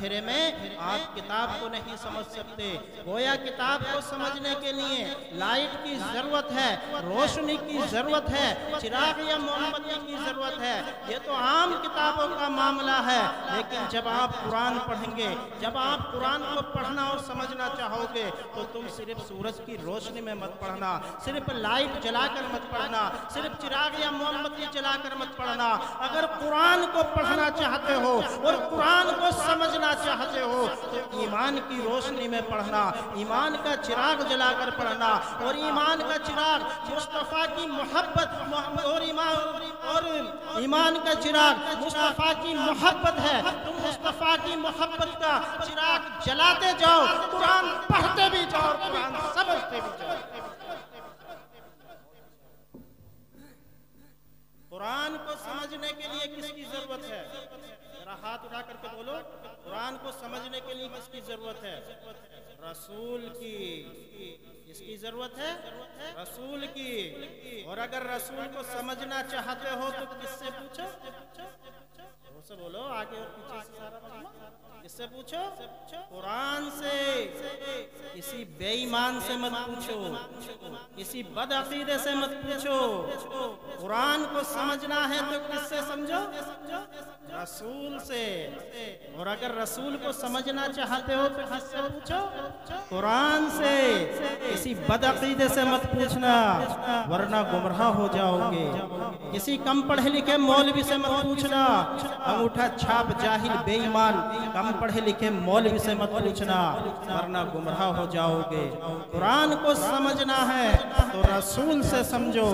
اندھیرے میں آپ کتاب کو نہیں سمجھ سکتے۔ گویا کتاب کو سمجھنے کے لیے لائٹ کی ضرورت ہے، روشنی کی ضرورت ہے، چراغ یا موم بتی کی ضرورت ہے۔ یہ تو عام کتابوں کا معاملہ ہے، لیکن جب آپ قرآن پڑھیں گے، جب آپ قرآن کو پڑھنا اور سمجھنا چاہو گے تو تم صرف سورج کی روشنی میں مت پڑھنا، صرف لائٹ جلا کر مت پڑھنا، صرف چراغ یا موم بتی جلا کر مت پڑھنا۔ اگر قرآن کو پڑھنا چاہتے ہو اور قرآن کو سمجھنا چاہتے ہو تو ایمان کی روشنی میں پڑھنا، ایمان کا چراغ جلا کر پڑھنا، اور ایمان کا چراغ مصطفیٰ کی محبت اور ایمان کا چراغ مصطفیٰ کی محبت ہے۔ تم مصطفیٰ کی محبت کا چراغ جلاتے جاؤ، قرآن پڑھتے بھی جاؤ، قرآن سمجھتے بھی جاؤ۔ قرآن کو سمجھنے کے لیے کس کی ضرورت ہے؟ ذرا ہاتھ اٹھا کر کے بولو، قرآن کو سمجھنے کے لیے کس کی ضرورت ہے؟ رسول کی۔ کس کی ضرورت ہے؟ رسول کی۔ اور اگر رسول کو سمجھنا چاہتے ہو تو کس سے پوچھو؟ وہ سے بولو، آگے اور پیچھے سے سارا مجمع۔ کس سے پوچھو؟ قرآن سے۔ کسی بے ایمان سے مت پوچھو، کسی بد عقیدے سے مت پوچھو۔ قرآن کو سمجھنا ہے تو کس سے سمجھو؟ رسول سے۔ اور اگر رسول کو سمجھنا چاہتے ہو تو کس سے پوچھو؟ قرآن سے۔ کسی بد عقیدے سے مت پوچھنا ورنہ گمراہ ہو جاؤ گے۔ کسی کم پڑھے لکھے مولوی سے مت پوچھنا، انگوٹھا چھاپ جاہل بے ایمان کم پڑھے لکھے مولوی سے مت پوچھنا ورنہ گمراہ ہو جاؤ گے۔ قرآن کو سمجھنا ہے تو رسول سے سمجھو،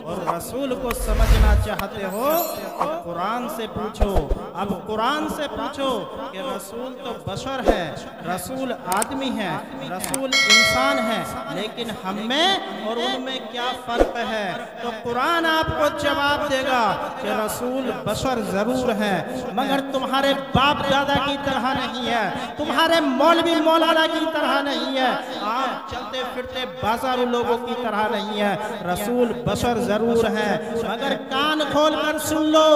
اور رسول کو سمجھنا چاہتے ہو تو قرآن سے پوچھو۔ اب قرآن سے پوچھو کہ رسول تو بشر ہے، رسول آدمی ہے، رسول انسان ہے، لیکن ہم میں اور ان میں کیا فرق ہے؟ تو قرآن آپ کو جواب دے گا کہ رسول بشر ضرور ہے، مگر تمہارے باپ دادا کی طرح نہیں ہے، تمہارے مولوی مولانا کی طرح نہیں ہے، آپ چلتے پھرتے بازاروں لوگوں کی طرح نہیں ہے۔ رسول بشر ضرور ہے، مگر کان کھول کر سن لو،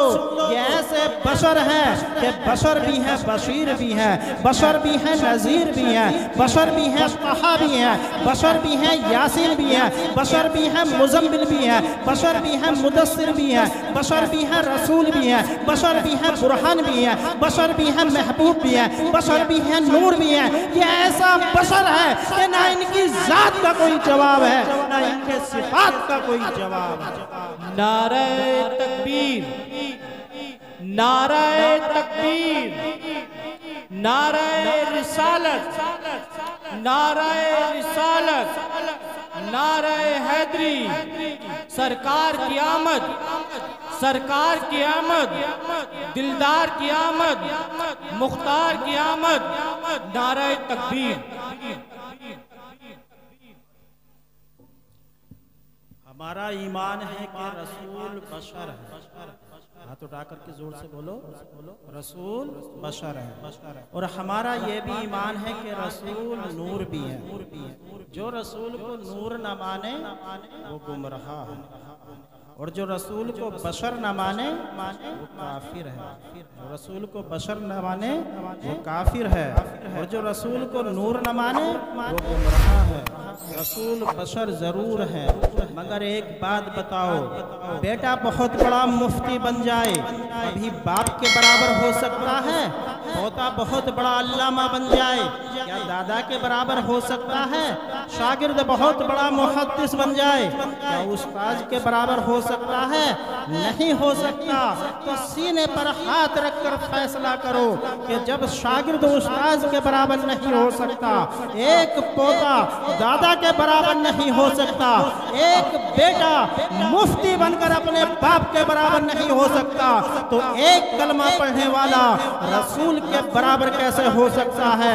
یہ ایسے بشر ہیں کہ بشر بھی ہیں، بشیر بھی ہیں، بشر بھی ہیں، نذیر بھی ہیں، بشر بھی ہیں، طہا بھی ہیں، بشر بھی ہیں، یاسین بھی ہیں، بشر بھی ہیں، مزمل بھی ہیں، بشر بھی ہیں، مدثر بھی ہیں، بشر بھی ہیں، رسول بھی ہیں، بشر بھی ہیں، برہان بھی ہیں، بشر بھی ہیں، محبوب بھی ہیں، بشر بھی ہیں، نور بھی ہیں۔ یہ ایسا بشر ہے کہ نہ ان کی ذات کا کوئی جواب ہے، نہ ان کے صفات کا کوئی جواب ہے۔ نعرہ تکبیر، نعرہ تکبیر، نعرہ رسالت، نعرہ رسالت، نعرہ حیدری، سرکار کی آمد، سرکار کی آمد، دلدار کی آمد، مختار کی آمد، نعرہ تکبیر۔ ہمارا ایمان ہے کہ رسول بشر ہے، ہاتھ اٹھا کر کے زور سے بولو، رسول بشر ہے۔ اور ہمارا یہ بھی ایمان ہے کہ رسول نور بھی ہے، جو رسول کو نور نہ مانے وہ گمراہ ہے، اور جو رسول کو بشر نہ مانے وہ کافر ہے، جو رسول کو بشر نہ مانے وہ کافر ہے، اور جو رسول کو نور نہ مانے وہ گمراہ ہے۔ رسول بشر ضرور ہے، مگر ایک بات بتاؤ، بیٹا بہت بڑا مفتی بن جائے ابھی باپ کے برابر ہو سکتا ہے؟ پوتا بہت بڑا علامہ بن جائے کیا دادا کے برابر ہو سکتا ہے؟ شاگرد بہت بڑا محدث بن جائے کیا استاذ کے برابر ہو سکتا ہے؟ نہیں ہو سکتا۔ تو سینے پر ہاتھ رکھ کر فیصلہ کرو کہ جب شاگرد استاذ کے برابر نہیں ہو سکتا، ایک پوتا دادا کے برابر نہیں ہو سکتا، ایک بیٹا مفتی بن کر اپنے باپ کے برابر نہیں ہو سکتا، تو ایک کلمہ پڑھنے والا رسول کے برابر کیسے ہو سکتا ہے؟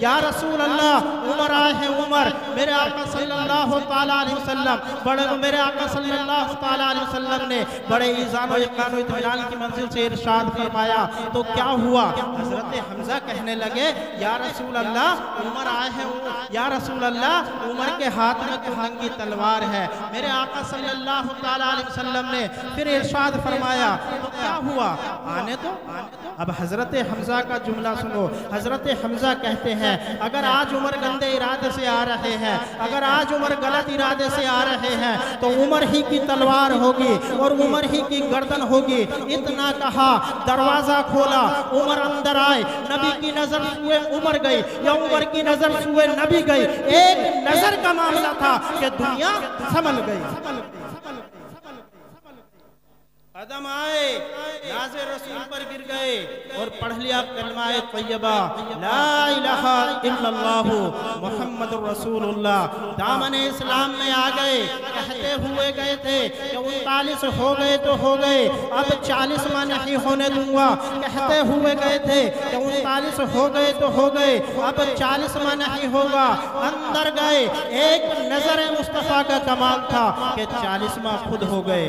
یا رسول اللہ عمر آئے ہیں عمر. میرے آقا صلی اللہ تعالیٰ علیہ وسلم میرے آقا صلی اللہ تعالیٰ علیہ وسلم نے بڑے ایذان و اقرار و اطمینان کی منزل سے ارشاد فرمایا. تو کیا ہوا؟ حضرت حمزہ کہنے لگے یا رسول اللہ عمر آئے ہیں. یا رسول اللہ عمر کے ہاتھ میں تو ننگی تلوار ہے. میرے آقا صلی اللہ تعالیٰ علیہ وسلم نے پھر ارشاد فرمایا تو کیا ہوا؟ آنے دو. اب حضرت حمزہ کا جملہ سنو. حضرت حمزہ کہتے ہیں اگر آج عمر گندے ارادے سے آ رہے ہیں, اگر آج عمر غلط ارادے سے آ رہے ہیں تو عمر ہی کی تلوار ہوگی اور عمر ہی کی گردن ہوگی. اتنا کہا, دروازہ کھولا, عمر اندر آئے. نبی کی نظر سوئے عمر گئی یا عمر کی نظر سوئے نبی گئی. ایک نظر کا معاملہ تھا کہ دنیا سنبھل گئی. قدم آئے, ناز رسول پر گر گئے اور پڑھ لیا کلمہ طیبہ لا الہ الا اللہ محمد رسول اللہ. دامن اسلام میں آ گئے. کہتے ہوئے گئے تھے کہ 39 ہو گئے تو ہو گئے, اب 40 میں نہیں ہونے دوں گا. کہتے ہوئے گئے تھے کہ 39 ہو گئے تو ہو گئے, اب 40 میں نہیں ہوگا. اندر گئے. ایک نظر مصطفیٰ کا کمال تھا کہ 40 میں خود ہو گئے.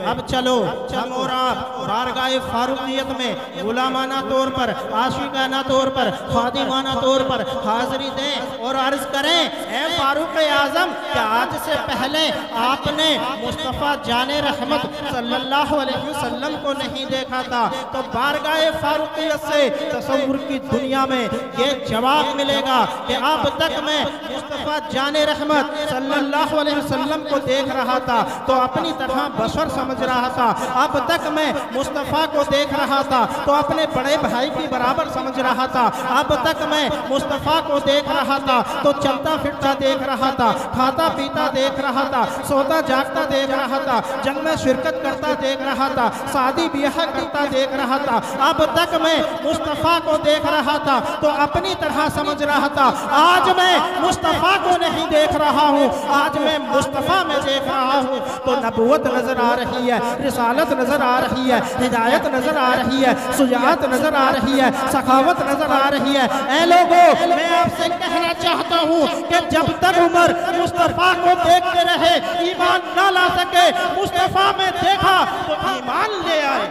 اب چلو ہم اور آپ بارگاہ فاروقیت میں غلامانہ طور پر, عاشقانہ طور پر, خادمانہ طور پر حاضری دیں اور عرض کریں اے فاروق اعظم کہ آج سے پہلے آپ نے مصطفیٰ جان رحمت صلی اللہ علیہ وسلم کو نہیں دیکھا تھا. تو بارگاہ فاروقیت سے تصور کی دنیا میں یہ جواب ملے گا کہ اب تک میں مصطفیٰ جان رحمت صلی اللہ علیہ وسلم کو دیکھ رہا تھا تو اپنی طرح بشر سمجھ رہا تھا. اب تک میں مصطفیٰ کو دیکھ رہا تھا تو اپنے بڑے بھائی کی برابر سمجھ رہا تھا. اب تک میں مصطفیٰ کو دیکھ رہا تھا تو چلتا پھرتا دیکھ رہا تھا, کھاتا پیتا دیکھ رہا تھا, سوتا جاگتا دیکھ رہا تھا, جنگ میں شرکت کرتا دیکھ رہا تھا, شادی بیاہ کرتا دیکھ رہا تھا. اب تک میں مصطفیٰ کو دیکھ رہا تھا تو اپنی طرح سمجھ رہا تھا. آج میں مصطفیٰ کو نہیں دیکھ رہا ہوں, آج میں مصطفیٰ میں دیکھ رہا ہوں. تو نبوت نظر آ رہی ہے, رسالت نظر آ رہی ہے, ہدایت نظر آ رہی ہے, شجاعت نظر آ رہی ہے, سخاوت نظر آ رہی ہے. اے لوگوں, میں آپ سے کہنا چاہتا ہوں کہ جب تک عمر مصطفیٰ کو دیکھتے رہے ایمان نہ لا سکے, مصطفیٰ میں دیکھا تو ایمان لے آئے.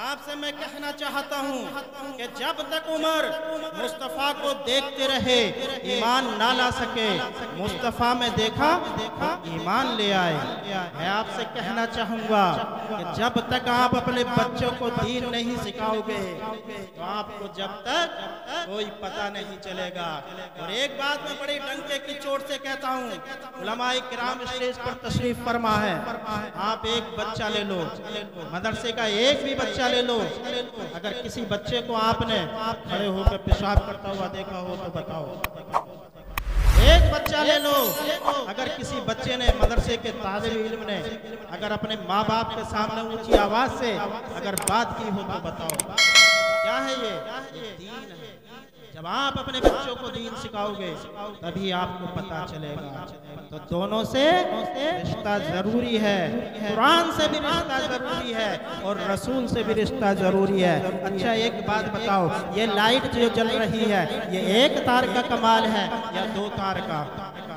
آپ سے میں کہنا چاہتا ہوں کہ جب تک عمر مصطفیٰ کو دیکھتے رہے ایمان نہ لا سکے, مصطفیٰ میں دیکھا تو ایمان لے آئے. میں آپ سے کہنا چاہوں گا کہ جب تک آپ اپنے بچوں کو دین نہیں سکھاؤ گے تو آپ کو جب تک کوئی پتہ نہیں چلے گا. اور ایک بات میں بڑی ڈنکے کی چوٹ سے کہتا ہوں, علماء کرام اسٹیج پر تشریف فرما ہے. آپ ایک بچہ لے لو, مدرسے کا ایک بھی بچہ لے لو, اگر کسی بچے کو آپ نے کھڑے ہو کر پیشاب کرتا ہوا دیکھا ہو تو بتاؤ. ایک بچہ لے لو, اگر کسی بچے نے, مدرسے کے طالب علم نے اگر اپنے ماں باپ کے سامنے اونچی آواز سے اگر بات کی ہو تو بتاؤ. کیا ہے یہ؟ دین ہے. جب آپ اپنے بچوں کو دین سکھاؤ گے تبھی آپ کو پتہ چلے گا. تو دونوں سے رشتہ ضروری ہے, قرآن سے بھی رشتہ ضروری ہے اور رسول سے بھی رشتہ ضروری ہے. اچھا ایک بات بتاؤ, یہ لائٹ جو جل رہی ہے یہ ایک تار کا کمال ہے یا 2 تار کا؟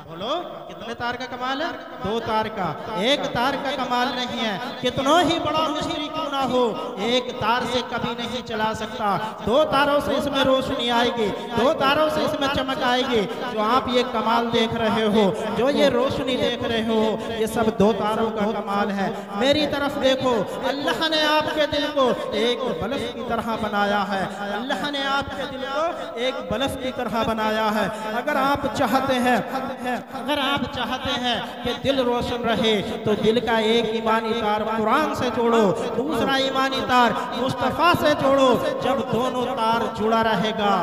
بولو, کتنے تار کا کمال ہے؟ 2 تار کا. ایک تار کا کمال نہیں ہے. کتنوں ہی بڑا مستری کیوں نہ ہو, ایک تار سے کبھی نہیں چلا سکتا. 2 تاروں سے اس میں روشنی آئے گی, 2 تاروں سے اس میں چمک آئے گی. جو آپ یہ کمال دیکھ رہے ہو, جو یہ روشنی دیکھ رہے ہو, یہ سب 2 تاروں کا کمال ہے. میری طرف دیکھو, اللہ نے آپ کے دل کو ایک بلف کی طرح بنایا ہے. اللہ نے آپ کے دل کو ایک بلف کی طرح بنایا ہے. اگر آپ چاہتے ہیں کہ دل روشن رہے تو دل کا ایک ایمانی تار قرآن سے جوڑو, دوسرا ایمانی تار مصطفیٰ سے جوڑو. جب دونوں تار جڑا رہے گا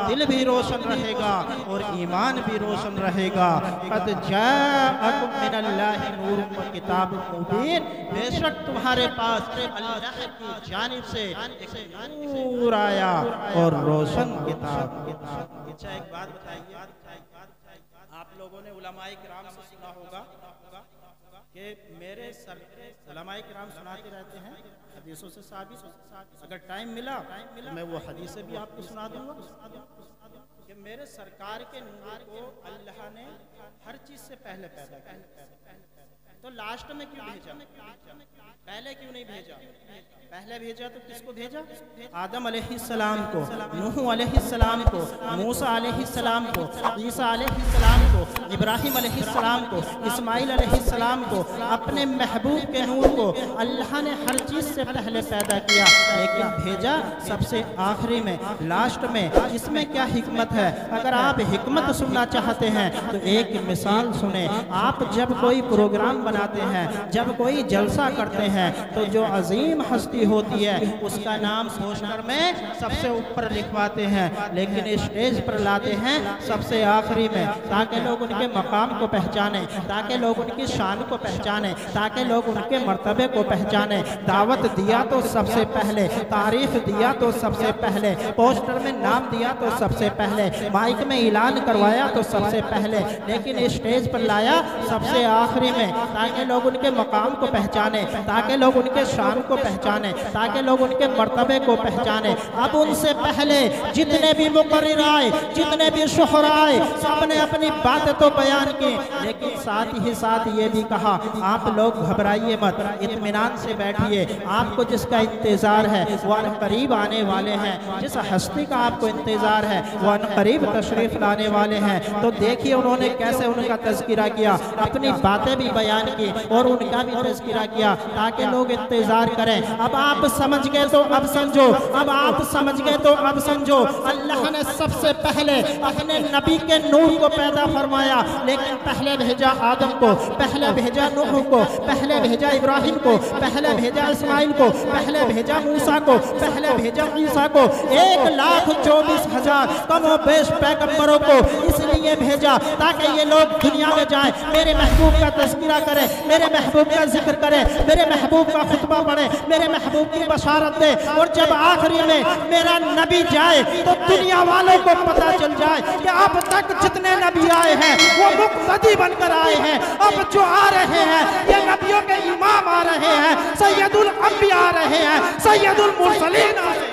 دل بھی روشن رہے گا اور ایمان بھی روشن رہے گا. قد جاءکم من اللہ نور و کتاب مبین, بے شک تمہارے پاس اللہ کی جانب سے ایک نور آیا اور روشن کتاب. اچھا ایک بات بتائیے, آپ لوگوں نے علماء کرام سے سنا ہوگا کہ یہ میرے علماء کرام سناتے رہتے ہیں حدیثوں سے ثابت. اگر ٹائم ملا تو میں وہ حدیثیں بھی آپ کو سنا دوں گا کہ میرے سرکار کے نور کو اللہ نے ہر چیز سے پہلے پیدا کیا. تو لاسٹ میں کیوں بھیجا؟ پہلے کیوں نہیں بھیجا؟ پہلے بھیجا تو کس کو بھیجا؟ آدم علیہ السلام کو، نوح علیہ السلام کو، موسیٰ علیہ السلام کو، عیسیٰ علیہ السلام کو، ابراہیم علیہ السلام کو، اسماعیل علیہ السلام کو. اپنے محبوب کے نور کو اللہ نے ہر چیز سے پہلے پیدا کیا، لیکن بھیجا سب سے آخری میں، لاسٹ میں. اس میں کیا حکمت ہے؟ اگر آپ حکمت سننا چاہتے ہیں تو ایک مثال سنیں. آپ جب کوئی پروگرام بناتے ہیں، جب کوئی جلسہ کرتے ہیں، تو جو عظیم ہستی ہوتی ہے اس کا نام پوسٹر میں سب سے اوپر لکھواتے ہیں، لیکن اسٹیج پر لاتے ہیں سب سے آخری میں، تاکہ لوگ ان کے مقام کو پہچانیں، تاکہ لوگ ان کی شان کو پہچانیں، تاکہ لوگ ان کے مرتبے کو پہچانیں. دعوت دیا تو سب سے پہلے، تعریف دیا تو سب سے پہلے، پوسٹر میں نام دیا تو سب سے پہلے، مائک میں اعلان کروایا تو سب سے پہلے، لیکن اسٹیج پر لایا سب سے آخری میں، تاکہ لوگ ان کے مقام کو پہچانیں، تاکہ لوگ ان کے شان کو پہچانیں، تاکہ لوگ ان کے مرتبے کو پہچانیں. اب ان سے پہلے جتنے بھی مقرر آئے، جتنے بھی شہرا آئے، سب نے اپنی باتیں تو بیان کی، لیکن ساتھ ہی ساتھ یہ بھی کہا آپ لوگ گھبرائیے مت، اطمینان سے بیٹھیے. آپ کو جس کا انتظار ہے وہ ان قریب آنے والے ہیں، جس ہستی کا آپ کو انتظار ہے وہ ان قریب تشریف لانے والے ہیں. تو دیکھیے انہوں نے کیسے ان کا تذکرہ کیا، اپنی باتیں بھی بیان کی اور ان کا بھی تذکرہ کیا تاکہ لوگ انتظار کریں. اب آپ سمجھ گئے تو اب سمجھو، اب آپ سمجھ گئے تو اب سمجھو. اللہ نے سب سے پہلے اپنے نبی کے نور کو پیدا فرمایا، لیکن پہلے بھیجا آدم کو، پہلے بھیجا نوح کو، پہلے بھیجا ابراہیم کو، پہلے بھیجا اسماعیل کو، پہلے بھیجا موسیٰ کو، پہلے بھیجا عیسیٰ کو. 1,24,000 کم و بیش پیغمبروں کو اس لیے بھیجا تاکہ یہ لوگ دنیا میں جائیں، میرے محبوب کا تذکرہ کریں، میرے محبوب کا ذکر کریں، میرے محبوب کا خطبہ پڑھیں، میرے محبوب کی بشارت دیں. اور جب آخری میں میرا نبی جائے تو دنیا والوں کو پتہ چل جائے کہ اب تک جتنے نبی آئے ہیں وہ مقتدی بن کر آئے ہیں. اب جو آ رہے ہیں یہ نبیوں کے امام آ رہے ہیں، سید الانبیاء آ رہے ہیں، سید المرسلین آ رہے ہیں.